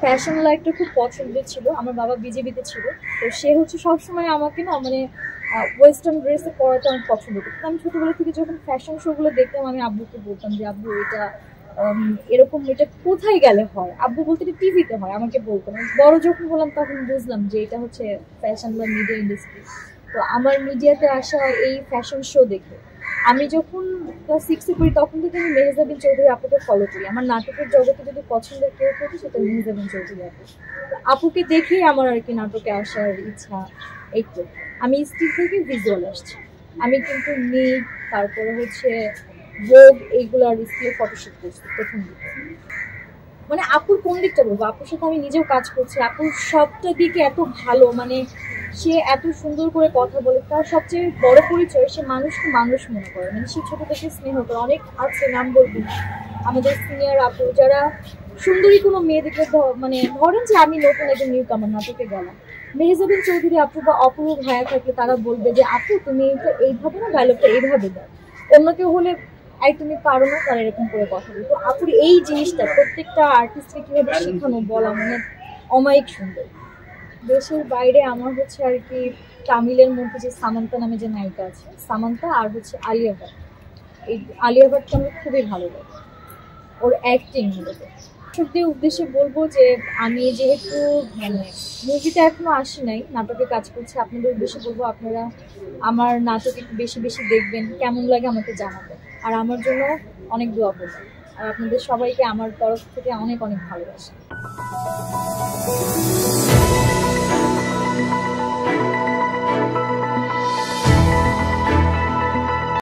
Fashion লাইফটা খুব পছন্দের ছিল। আমার বাবা বিজেপিতে ছিল, তো সে হচ্ছে সবসময় আমাকে না মানে ওয়েস্টার্ন ড্রেসে পরাতে অনেক পছন্দ করতো। আমি ছোটবেলা থেকে যখন ফ্যাশন শোগুলো দেখতাম আমি আব্বুকে বলতাম যে আব্বু এটা এরকম এটা কোথায় গেলে হয়। আব্বু বলতে এটা টিভিতে হয়, আমাকে বলতো না। বড় যখন বললাম তখন বুঝলাম যে এটা হচ্ছে ফ্যাশন বা মিডিয়া ইন্ডাস্ট্রি। তো আমার মিডিয়াতে আসা এই ফ্যাশন শো দেখে আমি যখন ক্লাস সিক্সে পড়ি তখন থেকে আমি মেহজাবিন চৌধুরী আপুকে ফলো করি। আমার নাটকের জগতে যদি পছন্দের কেউ থাকে সেটা মেহজাবিন চৌধুরী আপু। তো আপুকে দেখেই আমার আর কি নাটকে আসার ইচ্ছা। এই তো আমি স্টিল থেকে ভিজুয়াল আসছি। আমি কিন্তু নিট, তারপরে হচ্ছে ভোগ, এইগুলার স্কুলে ফটোশুট করছি প্রথম দিকে। মানে আপুর কোন দিকটা বলবো, আপুর সাথে আমি নিজেও কাজ করছি। আপুর সবটা দিকে এত ভালো, মানে সে এত সুন্দর করে কথা বলে। তার সবচেয়ে বড় পরিচয় সে মানুষকে মানুষ মনে করে, মানে সে ছোট থেকে স্নেহ করে। অনেক আছে, নাম বলবো না, আমাদের সিনিয়র আপু যারা সুন্দরী কোনো মেয়ে দেখে মানে ধরেন যে আমি নতুন একজন নিউ কামার নাটকে গেলাম, মেহজাবিন চৌধুরী আপু বা অপূর্ব ভাইয়া থাকলে তারা বলবে যে আপু তুমি এটা এইভাবে না, ডায়লগটা এইভাবে দাও। অন্য কেউ হলে এই তুমি পারো না, তারা এরকম করে কথা বলতো। আপুর এই জিনিসটা প্রত্যেকটা আর্টিস্টকে কিভাবে শেখানো বলা মানে অমায়িক সুন্দর। দেশের বাইরে আমার হচ্ছে আর কি তামিলের মধ্যে যে সামান্তা নামে যে নায়িকা আছে, সামান্তা আর হচ্ছে আলিয়া ভাট। এই আলিয়া ভাটকে আমার খুবই ভালো লাগে, ওর অ্যাক্টিং মূলত। দর্শকদের উদ্দেশ্যে বলবো যে আমি যেহেতু মানে মুভিতে এখনো আসি নাই, নাটকে কাজ করছি, আপনাদের উদ্দেশ্যে বলবো আপনারা আমার নাটক একটু বেশি বেশি দেখবেন, কেমন লাগে আমাকে জানাবেন। আর আমার জন্য অনেক দোয়া করবেন। আর আপনাদের সবাইকে আমার তরফ থেকে অনেক অনেক ভালোবাসা।